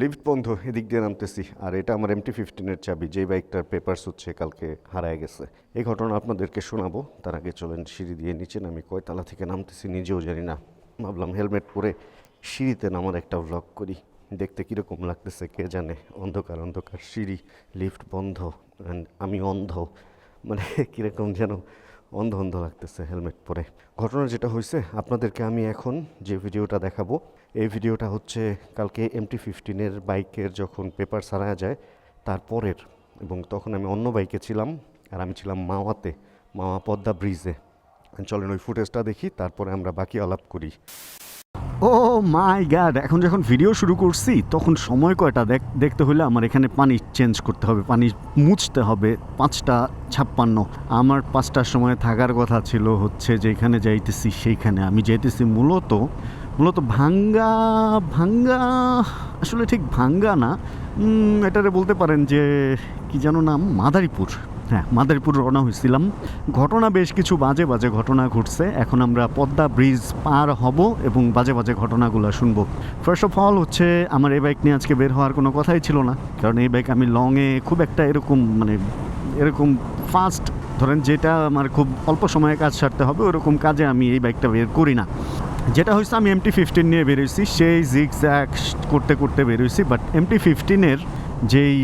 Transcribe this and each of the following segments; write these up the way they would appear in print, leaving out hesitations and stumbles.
Lift বন্ধ, এদিক দিয়ে নামতেছি। আর এটা আমার MT-15-এর চাবি, যেই বাইকটার পেপারস হচ্ছে কালকে হারায় গেছে। এই ঘটনা আপনাদেরকে শোনাবো, তার আগে চলেন সিঁড়ি দিয়ে নিচে নামি। কয়তলা থেকে নামতেছি নিজেও জানি না। ভাবলাম হেলমেট পরে সিঁড়িতে নামার একটা ভ্লগ করি, দেখতে কীরকম লাগতেছে কে জানে। অন্ধকার অন্ধকার সিঁড়ি, লিফট বন্ধ, অ্যান্ড আমি অন্ধ, মানে কীরকম যেন অন্ধ অন্ধ লাগতেছে হেলমেট পরে। ঘটনা যেটা হয়েছে, আপনাদেরকে আমি এখন যে ভিডিওটা দেখাবো, এই ভিডিওটা হচ্ছে কালকে MT-15-এর বাইকের যখন পেপার সারা যায় তারপরের, এবং তখন আমি অন্য বাইকে ছিলাম আর আমি ছিলাম মাওয়াতে, মাওয়া পদ্মা ব্রিজে। চলেন ওই ফুটেজটা দেখি, তারপরে আমরা বাকি আলাপ করি। ও মাই গড, এখন যখন ভিডিও শুরু করছি তখন সময় কয়টা দেখতে হলে আমার এখানে পানি চেঞ্জ করতে হবে, পানি মুছতে হবে 5:56। আমার 5টার সময় থাকার কথা ছিল হচ্ছে যেখানে যাইতেছি সেইখানে। আমি যাইতেছি মূলত ভাঙ্গা ভাঙ্গা, আসলে ঠিক ভাঙ্গা না, এটারে বলতে পারেন যে কি যেন নাম, মাদারীপুর। হ্যাঁ, মাদারীপুর রওনা হয়েছিলাম। ঘটনা বেশ কিছু বাজে বাজে ঘটনা ঘটছে। এখন আমরা পদ্মা ব্রিজ পার হব এবং বাজে বাজে ঘটনাগুলো শুনবো। ফার্স্ট অফ অল হচ্ছে আমার এই বাইক নিয়ে আজকে বের হওয়ার কোনো কথাই ছিল না, কারণ এই বাইক আমি লংয়ে খুব একটা এরকম ফাস্ট, ধরেন যেটা আমার খুব অল্প সময়ে কাজ সারতে হবে ওরকম কাজে আমি এই বাইকটা বের করি না। যেটা হচ্ছে আমি MT-15 নিয়ে বেরোইছি, সেই জিগজ্যাগ করতে করতে বেরোইছি। বাট MT-15-এর যেই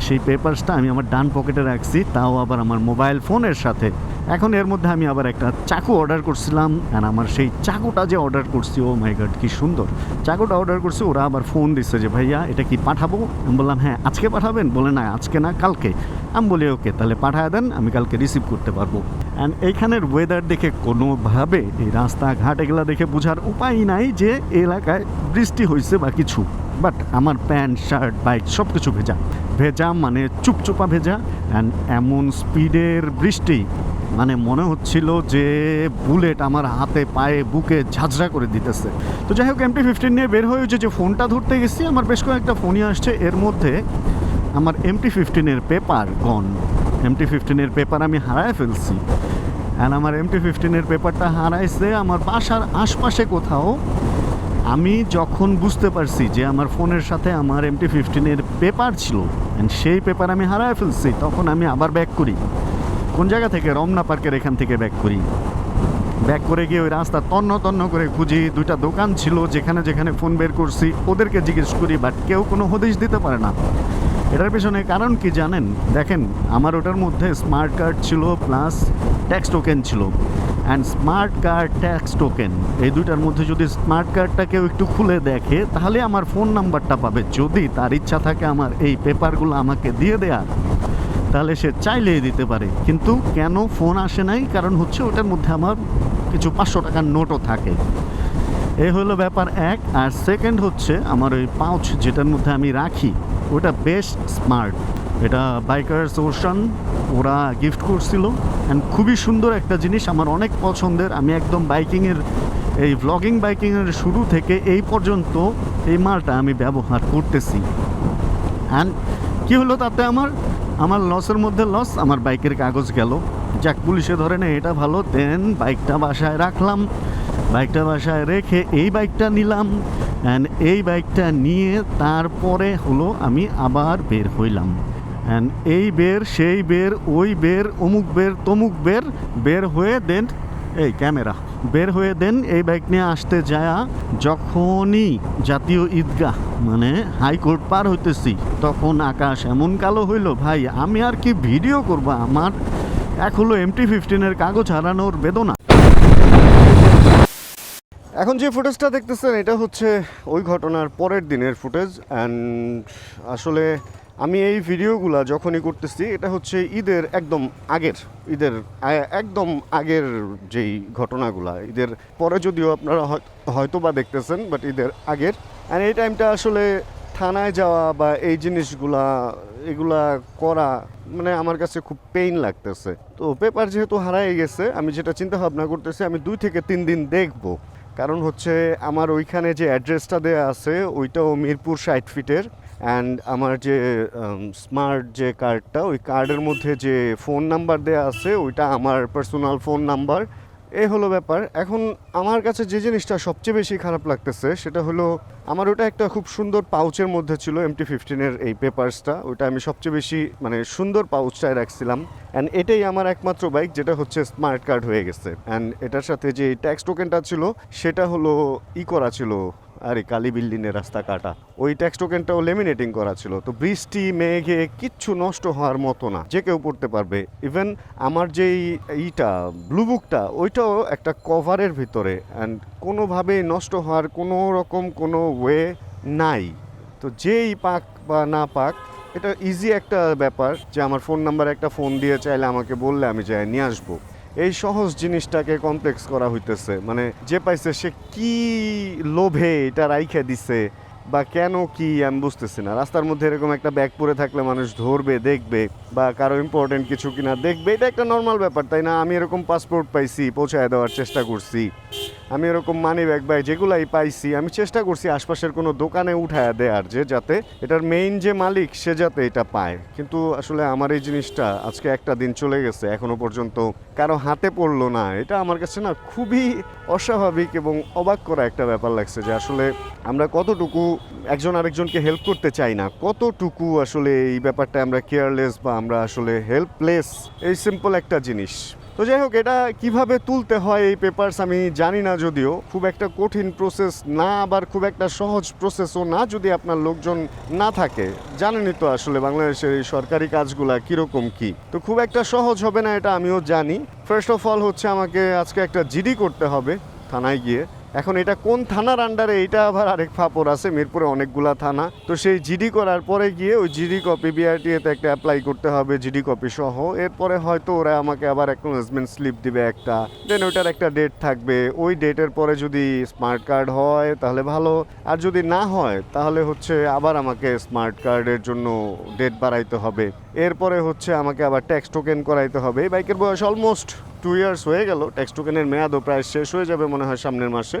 সেই পেপারসটা আমি আমার ডান পকেটে রাখছি, তাও আবার আমার মোবাইল ফোনের সাথে। এখন এর মধ্যে আমি আবার একটা চাকু অর্ডার করছিলাম, আর আমার সেই চাকুটা যে অর্ডার করছি, ও মাই গড কি সুন্দর চাকুটা অর্ডার করছি। ওরা আবার ফোন দিচ্ছে যে ভাইয়া এটা কি পাঠাবো? আমি বললাম হ্যাঁ আজকে পাঠাবেন? বলে না আজকে না কালকে। আমি বলি ওকে তাহলে পাঠায় দেন, আমি কালকে রিসিভ করতে পারবো। অ্যান্ড এইখানের ওয়েদার দেখে কোনোভাবে এই রাস্তাঘাট এগুলো দেখে বোঝার উপায় নাই যে এলাকায় বৃষ্টি হয়েছে বা কিছু। বাট আমার প্যান্ট শার্ট বাইক সব কিছু ভেজা ভেজা, মানে চুপচুপা ভেজা। অ্যান্ড এমন স্পিডের বৃষ্টি, মানে মনে হচ্ছিল যে বুলেট আমার হাতে পায়ে বুকে ঝাঁঝরা করে দিতেছে। তো যাই হোক, MT-15 নিয়ে বের হয়ে যে ফোনটা ধরতে গেছি, আমার বেশ কয়েকটা ফোনই আসছে। এর মধ্যে আমার MT-15-এর পেপার গন, MT-15-এর পেপার আমি হারায় ফেলছি। অ্যান্ড আমার MT-15-এর পেপারটা হারাইছে আমার বাসার আশপাশে কোথাও। আমি যখন বুঝতে পারছি যে আমার ফোনের সাথে আমার MT-15-এর পেপার ছিল অ্যান্ড সেই পেপার আমি হারায় ফেলছি, তখন আমি আবার ব্যাক করি। কোন জায়গা থেকে? রমনা পার্কের এখান থেকে ব্যাক করি। ব্যাক করে গিয়ে ওই রাস্তা তন্ন তন্ন করে খুঁজি। 2টা দোকান ছিল যেখানে যেখানে ফোন বের করছি ওদেরকে জিজ্ঞেস করি, বাট কেউ কোনো হদিশ দিতে পারে না। এটার পেছনে কারণ কি জানেন? দেখেন, আমার ওটার মধ্যে স্মার্ট কার্ড ছিল প্লাস ট্যাক্স টোকেন ছিল। And smart card, tax token, এই দুইটার মধ্যে যদি স্মার্ট কার্ডটা কেউ একটু খুলে দেখে তাহলে আমার ফোন নাম্বারটা পাবে। যদি তার ইচ্ছা থাকে আমার এই পেপারগুলো আমাকে দিয়ে দেয়া, তাহলে সে চাইলেই দিতে পারে। কিন্তু কেন ফোন আসে নাই? কারণ হচ্ছে ওটার মধ্যে আমার কিছু 500 টাকার নোটও থাকে। এই হলো ব্যাপার এক। আর সেকেন্ড হচ্ছে আমার ওই পাউচ যেটার মধ্যে আমি রাখি, ওটা বেশ স্মার্ট। এটা বাইকার্স ওশান ওরা গিফট করছিল। অ্যান্ড খুবই সুন্দর একটা জিনিস, আমার অনেক পছন্দের। আমি একদম এই ভ্লগিং বাইকিংয়ের শুরু থেকে এই পর্যন্ত এই মালটা আমি ব্যবহার করতেছি। অ্যান্ড কী হলো তাতে? আমার লসের মধ্যে লস, আমার বাইকের কাগজ গেল। যাক, পুলিশে ধরে নেই, এটা ভালো। দেন বাইকটা বাসায় রাখলাম, বাইকটা বাসায় রেখে এই বাইকটা নিলাম। অ্যান্ড এই বাইকটা নিয়ে তারপরে হলো আমি আবার বের হইলাম। অ্যান্ড এই বের, সেই বের, ওই বের, অমুক বের, তমুক বের, বের হয়ে দেন এই ক্যামেরা বের হয়ে দেন এই বাইক নিয়ে আসতে যায় যখনই জাতীয় ঈদগাহ মানে হাইকোর্ট পার হইতেছি, তখন আকাশ এমন কালো হইল ভাই, আমি আর কি ভিডিও করব? আমার এক হলো MT-15-এর কাগজ হারানোর বেদনা। এখন যে ফুটেজটা দেখতেছেন এটা হচ্ছে ওই ঘটনার পরের দিনের ফুটেজ। অ্যান্ড আসলে আমি এই ভিডিওগুলা যখনই করতেছি, এটা হচ্ছে ঈদের একদম আগের যেই ঘটনাগুলা, ঈদের পরে যদিও আপনারা হয়তো বা দেখতেছেন, বাট ঈদের আগের। অ্যান্ড এই টাইমটা আসলে থানায় যাওয়া বা এই এগুলা করা মানে আমার কাছে খুব পেইন লাগতেছে। তো পেপার যেহেতু হারাই গেছে, আমি যেটা চিন্তা ভাবনা করতেছি আমি 2 থেকে 3 দিন দেখবো। কারণ হচ্ছে আমার ওইখানে যে অ্যাড্রেসটা দেওয়া আছে ওইটাও মিরপুর 60 ফিটের। অ্যান্ড আমার যে স্মার্ট যে কার্ডটা, ওই কার্ডের মধ্যে যে ফোন নাম্বার দেওয়া আছে ওইটা আমার পার্সোনাল ফোন নাম্বার। এই হলো ব্যাপার। এখন আমার কাছে যে জিনিসটা সবচেয়ে বেশি খারাপ লাগতেছে সেটা হলো আমার ওটা একটা খুব সুন্দর পাউচের মধ্যে ছিল MT-15 এই পেপারসটা, ওটা আমি সবচেয়ে বেশি মানে সুন্দর পাউচটায় রাখছিলাম। অ্যান্ড এটাই আমার একমাত্র বাইক যেটা হচ্ছে স্মার্ট কার্ড হয়ে গেছে। অ্যান্ড এটার সাথে যে ট্যাক্স টোকেনটা ছিল সেটা হলো করা ছিল, আরে কালী বিল্ডিংয়ের রাস্তা কাটা, ওই ট্যাক্স টোকেনটাও লেমিনেটিং করা ছিল। তো বৃষ্টি মেঘে কিচ্ছু নষ্ট হওয়ার মতো না, যে কেউ পড়তে পারবে। ইভেন আমার যেই ব্লু বুকটা ওইটাও একটা কভারের ভিতরে, অ্যান্ড কোনোভাবেই নষ্ট হওয়ার কোনো রকম কোনো ওয়ে নাই। তো যেই পাক বা না পাক, এটা ইজি একটা ব্যাপার যে আমার ফোন নাম্বারে একটা ফোন দিয়ে চাইলে আমাকে বললে আমি যাই নিয়ে আসবো। এই সহজ জিনিসটাকে কমপ্লেক্স করা হইতেছে, মানে যে পাইছে সে কি লোভে এটা রাইখা দিছে বা কেন কি আমি বুঝতেছি না। রাস্তার মধ্যে এরকম একটা ব্যাগ পরে থাকলে মানুষ ধরবে, দেখবে, বা কারো ইম্পর্টেন্ট কিছু কিনা দেখবে, এটা একটা নর্মাল ব্যাপার, তাই না? আমি এরকম পাসপোর্ট পাইছি, পৌঁছায় দেওয়ার চেষ্টা করছি। আমি এরকম মানি ব্যাগ বাই যেগুলাই পাইছি আমি চেষ্টা করছি আশপাশের কোনো দোকানে উঠায় দেওয়ার, যে যাতে এটার মেইন যে মালিক সে যাতে এটা পায়। কিন্তু আসলে আমার এই জিনিসটা আজকে একটা দিন চলে গেছে, এখনো পর্যন্ত কারো হাতে পড়লো না। এটা আমার কাছে না খুবই অস্বাভাবিক এবং অবাক করা একটা ব্যাপার লাগছে, যে আসলে আমরা কতটুকু একজন আরেকজনকে হেল্প করতে চাই না, কতটুকু আসলে এই ব্যাপারটা আমরা কেয়ারলেস বা আমরা আসলে হেল্পলেস, এই সিম্পল একটা জিনিস। তো যাই হোক, এটা কিভাবে তুলতে হয় এই পেপারস আমি জানি না, যদিও খুব একটা কঠিন প্রসেস না, আবার খুব একটা সহজ প্রসেসও না, যদি আপনার লোকজন না থাকে। জানেনই তো আসলে বাংলাদেশের এই সরকারি কাজগুলা কীরকম কি, তো খুব একটা সহজ হবে না, এটা আমিও জানি। ফার্স্ট অফ অল হচ্ছে আমাকে আজকে একটা জিডি করতে হবে থানায় গিয়ে। এখন এটা কোন থানার আন্ডারে, এটা আবার আরেক ফাপড় আছে, মিরপুরে অনেকগুলা থানা। তো সেই জিডি করার পরে গিয়ে ওই জিডি কপি বিআরটিএতে একটা অ্যাপ্লাই করতে হবে, জিডি কপি সহ। এরপরে হয়তো ওরা আমাকে আবার অ্যাকনোলেজমেন্ট স্লিপ দিবে একটা, দেন ওইটার একটা ডেট থাকবে। ওই ডেটের পরে যদি স্মার্ট কার্ড হয় তাহলে ভালো, আর যদি না হয় তাহলে হচ্ছে আবার আমাকে স্মার্ট কার্ডের জন্য ডেট বাড়াইতে হবে। এরপরে হচ্ছে আমাকে আবার ট্যাক্স টোকেন করাইতে হবে। এই বাইকের বয়স অলমোস্ট 2 ইয়ার্স হয়ে গেল, ট্যাক্স টোকেনের মেয়াদও প্রায় শেষ হয়ে যাবে মনে হয় সামনের মাসে।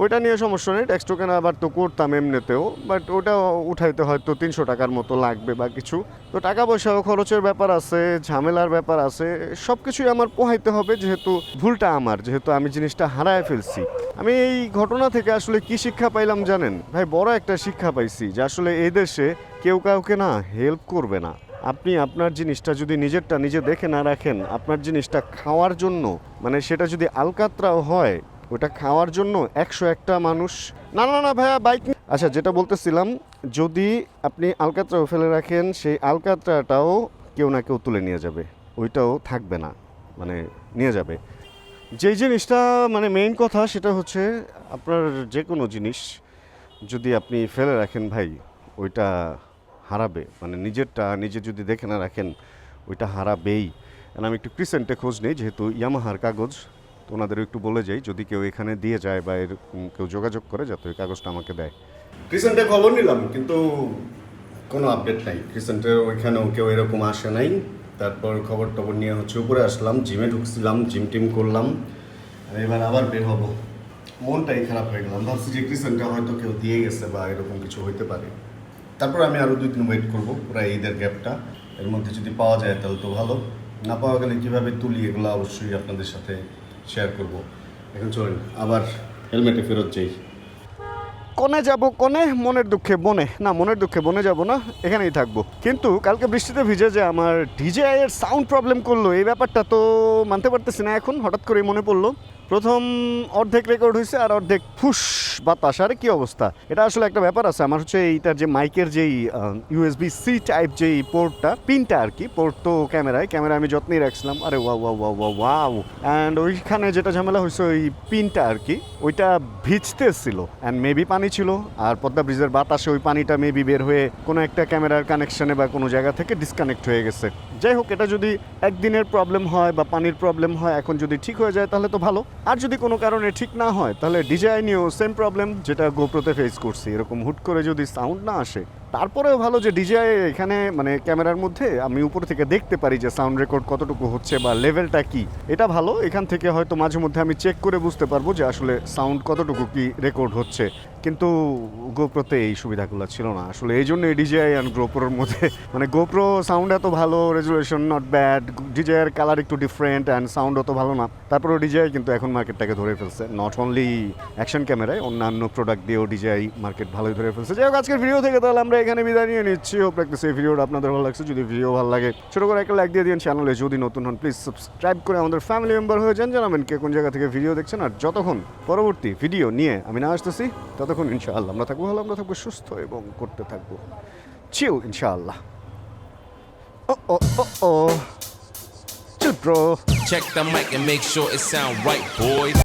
ওইটা নিয়ে সমস্যা নেই, ট্যাক্স টোকেন আবার তো করতাম এমনিতেও, বাট ওটা উঠাইতে হয়তো 300 টাকার মতো লাগবে বা কিছু। তো টাকা পয়সাও খরচের ব্যাপার আছে, ঝামেলার ব্যাপার আছে, সব কিছুই আমার পোহাইতে হবে, যেহেতু ভুলটা আমার, যেহেতু আমি জিনিসটা হারায় ফেলছি। আমি এই ঘটনা থেকে আসলে কি শিক্ষা পাইলাম জানেন ভাই? বড় একটা শিক্ষা পাইছি যে আসলে এই দেশে কেউ কাউকে না হেল্প করবে না। আপনি আপনার জিনিসটা যদি নিজেরটা নিজে দেখে না রাখেন, আপনার জিনিসটা খাওয়ার জন্য, মানে সেটা যদি আলকাতরাও হয়, ওটা খাওয়ার জন্য 101টা মানুষ, না না না ভাইয়া বাইক, আচ্ছা যেটা বলতেছিলাম, যদি আপনি আলকাতরাও ফেলে রাখেন, সেই আলকাতরাটাও কেউ না কেউ তুলে নিয়ে যাবে, ওইটাও থাকবে না, মানে নিয়ে যাবে। যেই জিনিসটা মানে মেইন কথা সেটা হচ্ছে আপনার যে কোনো জিনিস যদি আপনি ফেলে রাখেন ভাই, ওইটা হারাবে, মানে নিজেরটা নিজে যদি দেখে না রাখেন ওইটা হারাবেই। আর আমি একটু ক্রিসেন্টে খোঁজ নেই, যেহেতু ইয়ামাহার কাগজ, তো ওনাদেরও একটু বলে যাই যদি কেউ এখানে দিয়ে যায় বা এরকম কেউ যোগাযোগ করে যাতে ওই কাগজটা আমাকে দেয়। ক্রিসেন্টে খবর নিলাম কিন্তু কোনো আপডেট নাই, ক্রিসেন্টের ওইখানেও কেউ এরকম আসে নাই। তারপর খবর টবর নিয়ে হচ্ছে উপরে আসলাম, জিমে ঢুকছিলাম, জিম টিম করলাম, এবার আবার বের হবো। মনটাই খারাপ হয়ে গেলাম, ভাবছি যে ক্রিসেন্টটা হয়তো কেউ দিয়ে গেছে বা এরকম কিছু হইতে পারে। তারপর আমি আরও 2 দিন ওয়েট করবো, পুরো ঈদের গ্যাপটা, এর মধ্যে যদি পাওয়া যায় তাহলে তো ভালো, না পাওয়া গেলে কীভাবে তুলি এগুলো অবশ্যই আপনাদের সাথে শেয়ার করব। এখন চলেন আবার হেলমেটে ফেরত যাই। কোনে যাব কোনে, মনের দুঃখে বনে, না মনের দুঃখে বনে যাব না, এখানেই থাকবো। কিন্তু কালকে বৃষ্টিতে ভিজে যে আমার ডিজেআই এর সাউন্ড প্রবলেম করলো, এই ব্যাপারটা তো মানতে পারতেছি না। এখন হঠাৎ করেই মনে পড়লো, প্রথম অর্ধেক রেকর্ড হয়েছে আর অর্ধেক ফুস বাতাস, আরে কি অবস্থা। এটা আসলে একটা ব্যাপার আছে, আমার হচ্ছে এইটার যে মাইকের যেই USB-C টাইপ যেই পোর্টটা, পিনটা আর কি, পোর্ট তো ক্যামেরায় আমি যত্নেই রাখছিলাম, আরে wow wow wow wow wow. And ওইখানে যেটা ঝামেলা হয়েছে ওই পিনটা আর কি, ওইটা ভিজতেছিল, অ্যান্ড মেবি পানি ছিল, আর পদ্মা ব্রিজের বাতাসে ওই পানিটা মেবি বের হয়ে কোনো একটা ক্যামেরার কানেকশনে বা কোনো জায়গা থেকে ডিসকানেক্ট হয়ে গেছে। যাই হোক, এটা যদি একদিনের প্রবলেম হয় বা পানির প্রবলেম হয়, এখন যদি ঠিক হয়ে যায় তাহলে তো ভালো, আর যদি কোনো কারণে ঠিক না হয় তাহলে ডিজেআই নিয়েও সেম প্রবলেম যেটা গোপ্রোতে ফেস করছি, এরকম হুট করে যদি সাউন্ড না আসে। তারপরেও ভালো যে ডিজেআই এখানে মানে ক্যামেরার মধ্যে আমি উপর থেকে দেখতে পারি যে সাউন্ড রেকর্ড কতটুকু হচ্ছে বা লেভেলটা কি, এটা ভালো। এখান থেকে হয়তো মাঝে মধ্যে আমি চেক করে বুঝতে পারবো যে আসলে সাউন্ড কতটুকু কি রেকর্ড হচ্ছে। কিন্তু গোপ্রোতে এই সুবিধাগুলো ছিল না আসলে এই জন্য ডিজিআই অ্যান্ড গোপ্রোর মধ্যে মানে গোপ্রো সাউন্ড এত ভালো, রেজুলেশন নট ব্যাড, ডিজিআইয়ের কালার একটু ডিফারেন্ট অ্যান্ড সাউন্ড অত ভালো না, তারপরেও ডিজিআই কিন্তু এখন মার্কেটটাকে ধরে ফেলছে, নট অনলি অ্যাকশন ক্যামেরায়, অন্যান্য প্রোডাক্ট দিয়েও ডিজিআই মার্কেট ভালোই ধরে ফেলছে। যাই হোক, আজকের ভিডিও থেকে তাহলে আমরা এখানে বিদায় নিয়ে নিচ্ছি। হোপ রাখতেছি এই ভিডিওটা আপনাদের ভালো লাগছে। যদি ভিডিও ভালো লাগে ছোটো করে একটা লাইক দিয়ে দিন, চ্যানেলে যদি নতুন হন প্লিজ সাবস্ক্রাইব করে আমাদের ফ্যামিলি মেম্বার হয়ে যান, জানাবেন কে কোন জায়গা থেকে ভিডিও দেখছেন। আর যতক্ষণ পরবর্তী ভিডিও নিয়ে আমি না আসতেছি ততক্ষণ ইনশাআল্লাহ আমরা থাকবো ভালো, আমরা থাকবো সুস্থ এবং করতে থাকবো চিল ইনশাআল্লাহ। ও ও ও ও chill bro. Check the mic and make sure it sound right, boys.